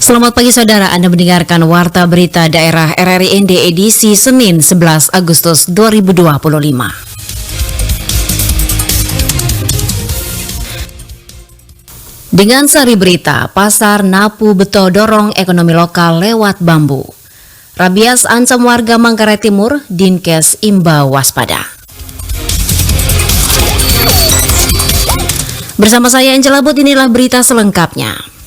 Selamat pagi saudara, Anda mendengarkan Warta Berita Daerah RRI-ND edisi Senin 11 Agustus 2025. Dengan sari berita, Pasar Napu Beto dorong ekonomi lokal lewat bambu. Rabies ancam warga Manggarai Timur, Dinkes imbau waspada. Bersama saya Angela Bot, inilah berita selengkapnya.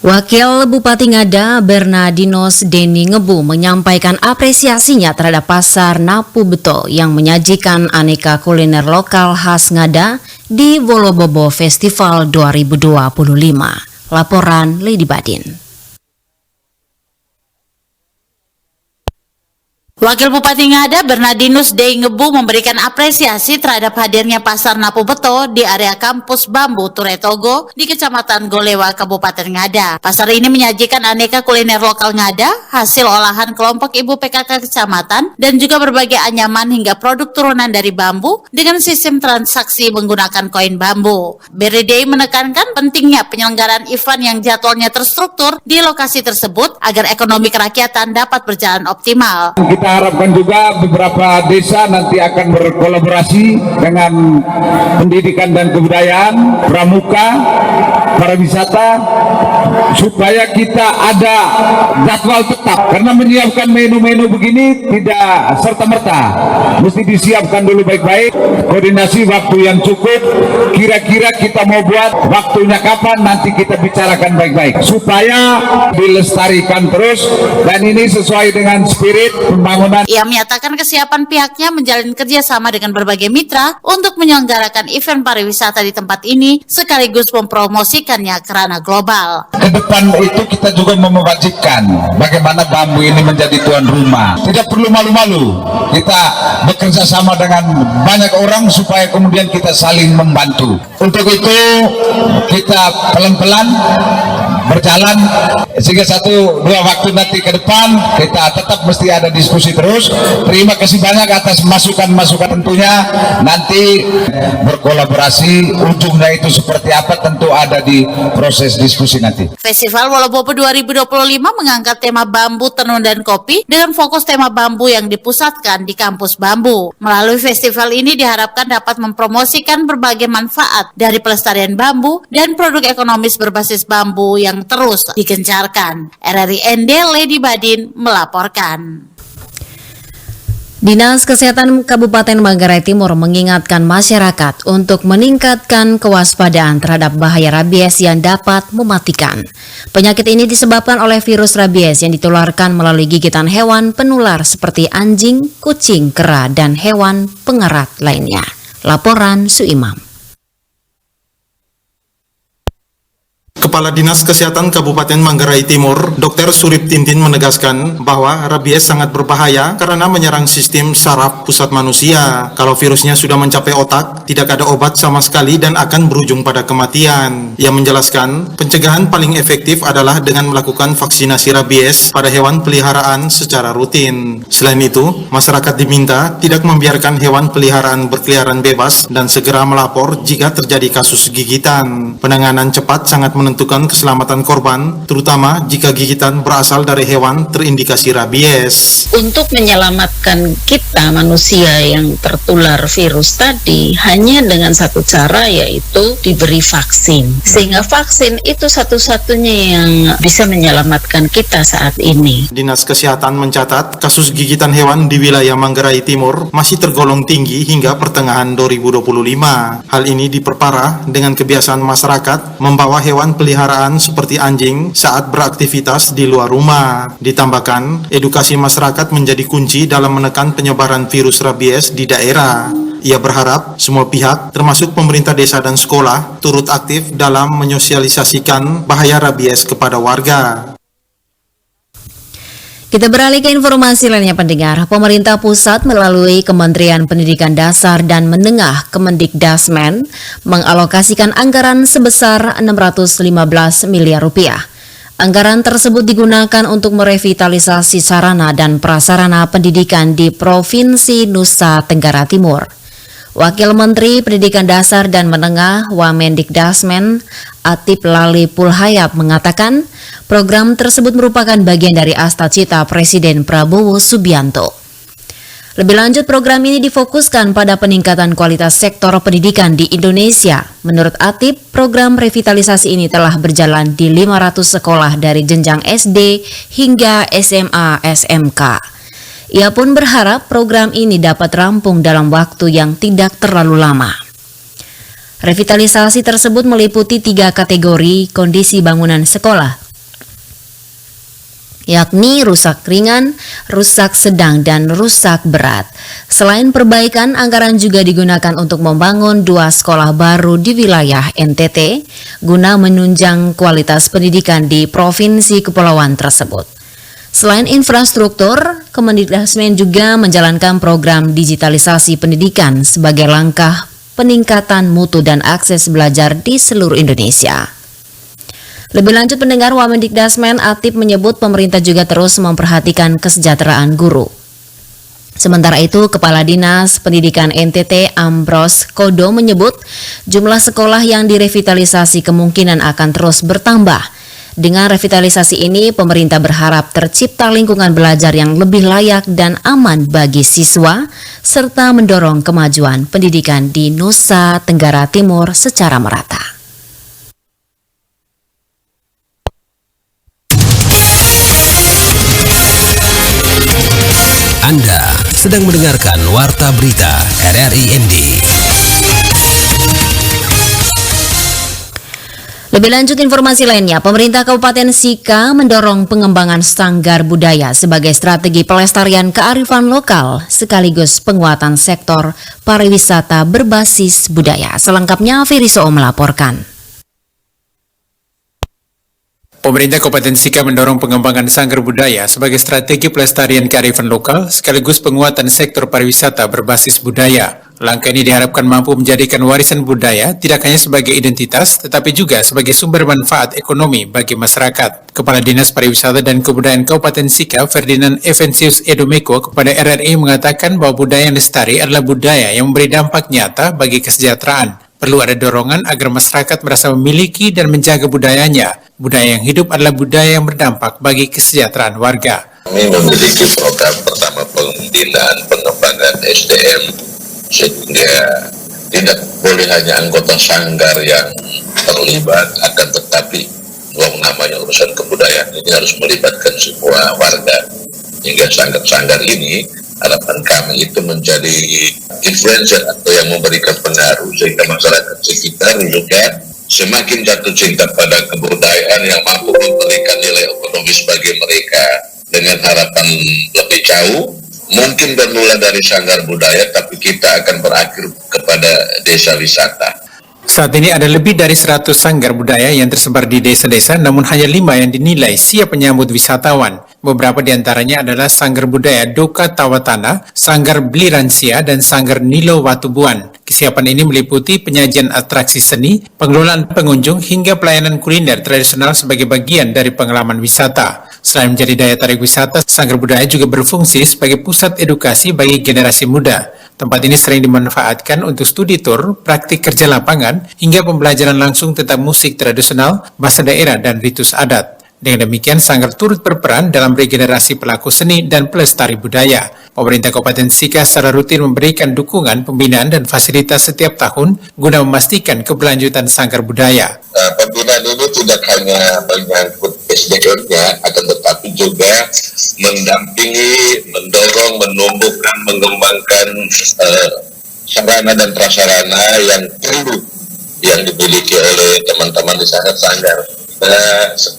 Wakil Bupati Ngada Bernardinus Deni Ngebu menyampaikan apresiasinya terhadap Pasar Napu Beto yang menyajikan aneka kuliner lokal khas Ngada di Wolobobo Festival 2025. Laporan Lady Badin. Wakil Bupati Ngada Bernardinus Deni Ngebu memberikan apresiasi terhadap hadirnya Pasar Napu Beto di area kampus Bambu Turetogo di Kecamatan Golewa, Kabupaten Ngada. Pasar ini menyajikan aneka kuliner lokal Ngada, hasil olahan kelompok ibu PKK kecamatan, dan juga berbagai anyaman hingga produk turunan dari bambu dengan sistem transaksi menggunakan koin bambu. BRD menekankan pentingnya penyelenggaraan event yang jadwalnya terstruktur di lokasi tersebut agar ekonomi kerakyatan dapat berjalan optimal. Kita harapkan juga beberapa desa nanti akan berkolaborasi dengan pendidikan dan kebudayaan, pramuka, pariwisata, supaya kita ada jadwal tetap. Karena menyiapkan menu-menu begini tidak serta-merta, mesti disiapkan dulu baik-baik, koordinasi waktu yang cukup, kira-kira kita mau buat waktunya kapan, nanti kita bicarakan baik-baik, supaya dilestarikan terus, dan ini sesuai dengan spirit pembangunan. Ia menyatakan kesiapan pihaknya menjalin kerjasama dengan berbagai mitra untuk menyelenggarakan event pariwisata di tempat ini sekaligus mempromosikannya ke ranah global. Ke depan itu kita juga mewajibkan bagaimana bambu ini menjadi tuan rumah. Tidak perlu malu-malu. Kita bekerja sama dengan banyak orang supaya kemudian kita saling membantu. Untuk itu kita pelan-pelan berjalan sehingga 1-2 waktu nanti ke depan kita tetap mesti ada diskusi terus. Terima kasih banyak atas masukan-masukan, tentunya nanti berkolaborasi, ujungnya itu seperti apa tentu ada di proses diskusi nanti. Festival Wolobobo 2025 mengangkat tema bambu, tenun, dan kopi dengan fokus tema bambu yang dipusatkan di kampus Bambu. Melalui festival ini diharapkan dapat mempromosikan berbagai manfaat dari pelestarian bambu dan produk ekonomis berbasis bambu yang terus digencarkan. RRI-ND Lady Badin melaporkan. Dinas Kesehatan Kabupaten Manggarai Timur mengingatkan masyarakat untuk meningkatkan kewaspadaan terhadap bahaya rabies yang dapat mematikan. Penyakit ini disebabkan oleh virus rabies yang ditularkan melalui gigitan hewan penular seperti anjing, kucing, kera, dan hewan pengerat lainnya. Laporan Suimam. Kepala Dinas Kesehatan Kabupaten Manggarai Timur, Dr. Surip Tintin menegaskan bahwa rabies sangat berbahaya karena menyerang sistem saraf pusat manusia. Kalau virusnya sudah mencapai otak, tidak ada obat sama sekali dan akan berujung pada kematian. Ia menjelaskan, pencegahan paling efektif adalah dengan melakukan vaksinasi rabies pada hewan peliharaan secara rutin. Selain itu, masyarakat diminta tidak membiarkan hewan peliharaan berkeliaran bebas dan segera melapor jika terjadi kasus gigitan. Penanganan cepat sangat menentukan keselamatan korban, terutama jika gigitan berasal dari hewan terindikasi rabies. Untuk menyelamatkan kita manusia yang tertular virus tadi hanya dengan satu cara, yaitu diberi vaksin. Sehingga vaksin itu satu-satunya yang bisa menyelamatkan kita saat ini. Dinas Kesehatan mencatat kasus gigitan hewan di wilayah Manggarai Timur masih tergolong tinggi hingga pertengahan 2025. Hal ini diperparah dengan kebiasaan masyarakat membawa hewan peliharaan seperti anjing saat beraktivitas di luar rumah. Ditambahkan, edukasi masyarakat menjadi kunci dalam menekan penyebaran virus rabies di daerah. Ia berharap semua pihak, termasuk pemerintah desa dan sekolah, turut aktif dalam menyosialisasikan bahaya rabies kepada warga. Kita beralih ke informasi lainnya pendengar. Pemerintah pusat melalui Kementerian Pendidikan Dasar dan Menengah Kemendikdasmen mengalokasikan anggaran sebesar 615 miliar rupiah. Anggaran tersebut digunakan untuk merevitalisasi sarana dan prasarana pendidikan di Provinsi Nusa Tenggara Timur. Wakil Menteri Pendidikan Dasar dan Menengah Wamendikdasmen Atip Lali Pulhayap mengatakan program tersebut merupakan bagian dari Astacita Presiden Prabowo Subianto. Lebih lanjut, program ini difokuskan pada peningkatan kualitas sektor pendidikan di Indonesia. Menurut Atip, program revitalisasi ini telah berjalan di 500 sekolah dari jenjang SD hingga SMA SMK. Ia pun berharap program ini dapat rampung dalam waktu yang tidak terlalu lama. Revitalisasi tersebut meliputi 3 kategori kondisi bangunan sekolah, yakni rusak ringan, rusak sedang, dan rusak berat. Selain perbaikan, anggaran juga digunakan untuk membangun 2 sekolah baru di wilayah NTT guna menunjang kualitas pendidikan di Provinsi Kepulauan tersebut. Selain infrastruktur, Kemendikdasmen juga menjalankan program digitalisasi pendidikan sebagai langkah peningkatan mutu dan akses belajar di seluruh Indonesia. Lebih lanjut pendengar, Wamendikdasmen Atip menyebut pemerintah juga terus memperhatikan kesejahteraan guru. Sementara itu, Kepala Dinas Pendidikan NTT Ambros Kodo menyebut jumlah sekolah yang direvitalisasi kemungkinan akan terus bertambah. Dengan revitalisasi ini, pemerintah berharap tercipta lingkungan belajar yang lebih layak dan aman bagi siswa, serta mendorong kemajuan pendidikan di Nusa Tenggara Timur secara merata. Anda sedang mendengarkan Warta Berita RRI-ND. Lebih lanjut informasi lainnya, pemerintah Kabupaten Sika mendorong pengembangan sanggar budaya sebagai strategi pelestarian kearifan lokal sekaligus penguatan sektor pariwisata berbasis budaya. Selengkapnya Firiso melaporkan. Pemerintah Kabupaten Sika mendorong pengembangan sanggar budaya sebagai strategi pelestarian kearifan lokal sekaligus penguatan sektor pariwisata berbasis budaya. Langkah ini diharapkan mampu menjadikan warisan budaya tidak hanya sebagai identitas, tetapi juga sebagai sumber manfaat ekonomi bagi masyarakat. Kepala Dinas Pariwisata dan Kebudayaan Kabupaten Sika, Ferdinand Evensius Edomeko, kepada RRI mengatakan bahwa budaya yang lestari adalah budaya yang memberi dampak nyata bagi kesejahteraan. Perlu ada dorongan agar masyarakat merasa memiliki dan menjaga budayanya. Budaya yang hidup adalah budaya yang berdampak bagi kesejahteraan warga. Kami memiliki program pertama pembinaan pengembangan SDM, sehingga tidak boleh hanya anggota sanggar yang terlibat, akan tetapi namanya urusan kebudayaan ini harus melibatkan semua warga. Hingga sanggar-sanggar ini, harapan kami itu menjadi influencer atau yang memberikan pengaruh sehingga masyarakat sekitar juga semakin jatuh cinta pada kebudayaan yang mampu memberikan nilai ekonomis bagi mereka. Dengan harapan lebih jauh, mungkin bermula dari sanggar budaya, tapi kita akan berakhir kepada desa wisata. Saat ini ada lebih dari 100 sanggar budaya yang tersebar di desa-desa, namun hanya 5 yang dinilai siap menyambut wisatawan. Beberapa di antaranya adalah Sanggar Budaya Doka Tawatana, Sanggar Bliransia, dan Sanggar Nilo Watubuan. Kesiapan ini meliputi penyajian atraksi seni, pengelolaan pengunjung, hingga pelayanan kuliner tradisional sebagai bagian dari pengalaman wisata. Selain menjadi daya tarik wisata, Sanggar Budaya juga berfungsi sebagai pusat edukasi bagi generasi muda. Tempat ini sering dimanfaatkan untuk studi tur, praktik kerja lapangan, hingga pembelajaran langsung tentang musik tradisional, bahasa daerah, dan ritus adat. Dengan demikian, Sanggar turut berperan dalam regenerasi pelaku seni dan pelestari budaya. Pemerintah Kabupaten Sika secara rutin memberikan dukungan, pembinaan, dan fasilitas setiap tahun guna memastikan keberlanjutan Sanggar Budaya. Pembinaan ini tidak hanya menyangkut SDM-nya, akan tetapi juga mendampingi, mendorong, menumbuhkan, mengembangkan sarana dan prasarana yang perlu yang dimiliki oleh teman-teman di sanggar.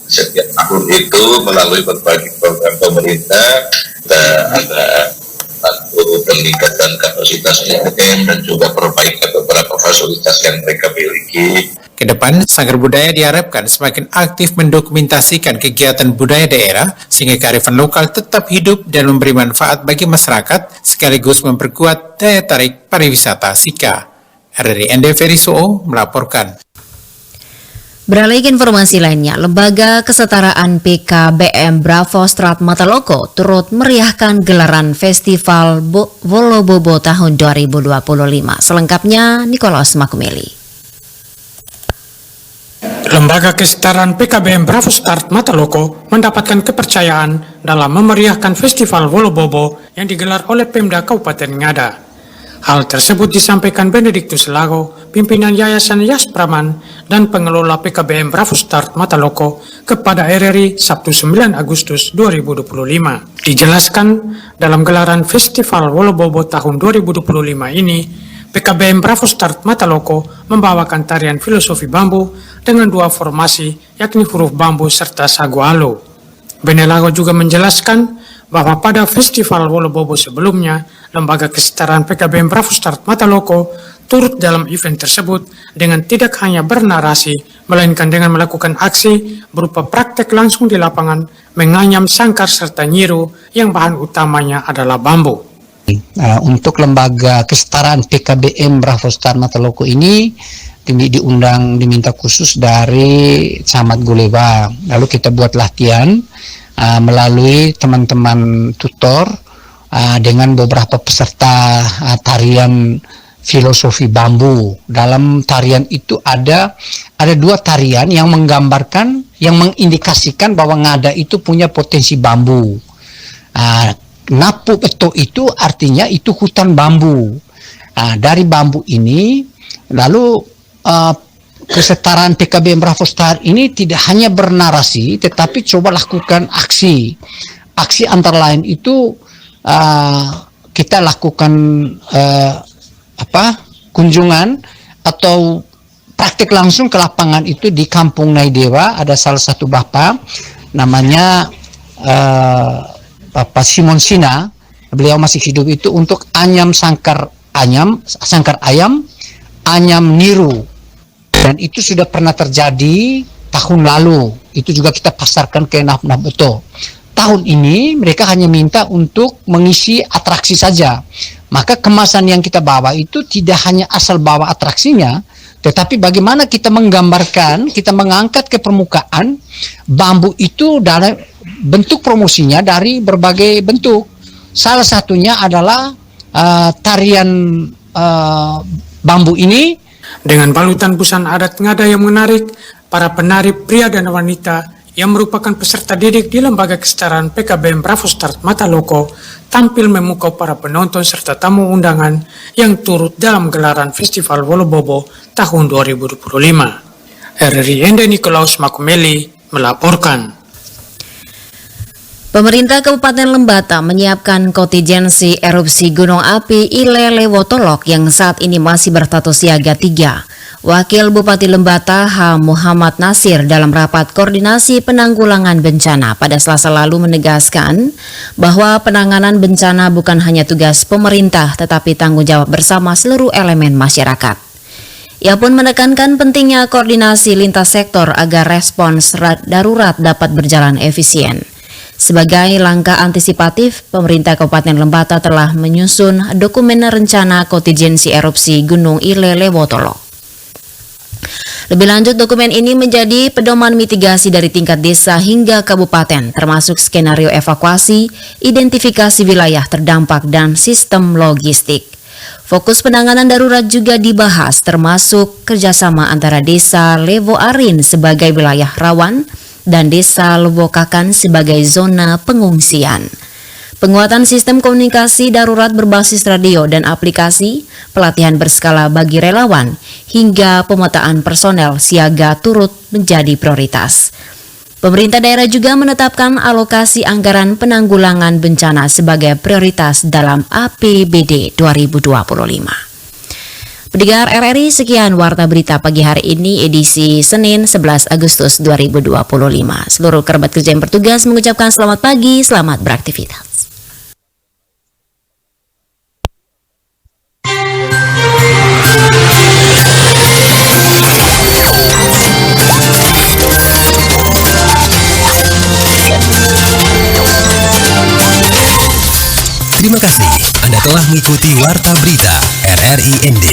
Setiap tahun itu melalui berbagai program pemerintah kita ada satu peningkatan kapasitas SDM dan juga perbaikan beberapa fasilitas yang mereka miliki. Kedepan, Sanggar Budaya diharapkan semakin aktif mendokumentasikan kegiatan budaya daerah sehingga kearifan lokal tetap hidup dan memberi manfaat bagi masyarakat sekaligus memperkuat daya tarik pariwisata Sika. RRI Ferry Suo melaporkan. Beralih ke informasi lainnya, Lembaga Kesetaraan PKBM Bravo Strat Mataloko turut meriahkan gelaran Festival Wolobobo tahun 2025. Selengkapnya, Nikolaus Makumeli. Lembaga Kesetaraan PKBM Bravo Start Mataloko mendapatkan kepercayaan dalam memeriahkan Festival Wolobobo yang digelar oleh Pemda Kabupaten Ngada. Hal tersebut disampaikan Benediktus Lago, pimpinan Yayasan Yaspraman dan pengelola PKBM Bravo Start Mataloko kepada RRI Sabtu 9 Agustus 2025. Dijelaskan dalam gelaran Festival Wolobobo tahun 2025 ini, PKBM Bravo Start Mataloko membawakan tarian filosofi bambu dengan 2 formasi, yakni huruf bambu serta sagu alo. Benelago juga menjelaskan bahwa pada Festival Wolobobo sebelumnya, Lembaga Kesetaraan PKBM Bravo Start Mataloko turut dalam event tersebut dengan tidak hanya bernarasi, melainkan dengan melakukan aksi berupa praktek langsung di lapangan, menganyam sangkar serta nyiru yang bahan utamanya adalah bambu. Untuk Lembaga Kesetaraan PKBM Bravo Start Mataloko ini diminta khusus dari Camat Golewa. Lalu kita buat latihan melalui teman-teman tutor dengan beberapa peserta tarian filosofi bambu. Dalam tarian itu ada 2 tarian yang menggambarkan, yang mengindikasikan bahwa Ngada itu punya potensi bambu. Napu Beto itu artinya itu hutan bambu. Dari bambu ini, lalu Kesetaraan PKBM Bravo Start ini tidak hanya bernarasi, tetapi coba lakukan aksi. Aksi antara lain itu kita lakukan kunjungan atau praktik langsung ke lapangan itu di Kampung Naidewa. Ada salah satu bapak namanya Bapak Simon Sina, beliau masih hidup itu untuk anyam sangkar ayam, anyam niru, dan itu sudah pernah terjadi tahun lalu. Itu juga kita pasarkan ke Naf Beto. Tahun ini mereka hanya minta untuk mengisi atraksi saja. Maka kemasan yang kita bawa itu tidak hanya asal bawa atraksinya, tetapi bagaimana kita menggambarkan, kita mengangkat ke permukaan bambu itu dalam bentuk promosinya dari berbagai bentuk. Salah satunya adalah tarian bambu ini. Dengan balutan busana adat Ngada yang menarik, para penari pria dan wanita yang merupakan peserta didik di Lembaga Kesetaraan PKBM Bravo Start Mataloko tampil memukau para penonton serta tamu undangan yang turut dalam gelaran Festival Wolobobo tahun 2025. RRI Nikolaus Makumeli melaporkan. Pemerintah Kabupaten Lembata menyiapkan kontingensi erupsi Gunung Api Ilelewotolok yang saat ini masih berstatus siaga 3. Wakil Bupati Lembata H. Muhammad Nasir dalam rapat koordinasi penanggulangan bencana pada Selasa lalu menegaskan bahwa penanganan bencana bukan hanya tugas pemerintah tetapi tanggung jawab bersama seluruh elemen masyarakat. Ia pun menekankan pentingnya koordinasi lintas sektor agar respons darurat dapat berjalan efisien. Sebagai langkah antisipatif, pemerintah Kabupaten Lembata telah menyusun dokumen rencana kontingensi erupsi Gunung Ilelewotolok. Lebih lanjut, dokumen ini menjadi pedoman mitigasi dari tingkat desa hingga kabupaten, termasuk skenario evakuasi, identifikasi wilayah terdampak, dan sistem logistik. Fokus penanganan darurat juga dibahas, termasuk kerjasama antara desa Levo Arin sebagai wilayah rawan dan desa Lewokakan sebagai zona pengungsian. Penguatan sistem komunikasi darurat berbasis radio dan aplikasi, pelatihan berskala bagi relawan, hingga pemetaan personel siaga turut menjadi prioritas. Pemerintah daerah juga menetapkan alokasi anggaran penanggulangan bencana sebagai prioritas dalam APBD 2025. Pendengar RRI, sekian Warta Berita pagi hari ini edisi Senin 11 Agustus 2025. Seluruh kerabat kerja yang bertugas mengucapkan selamat pagi, selamat beraktivitas. Terima kasih Anda telah mengikuti Warta Berita RRI ND.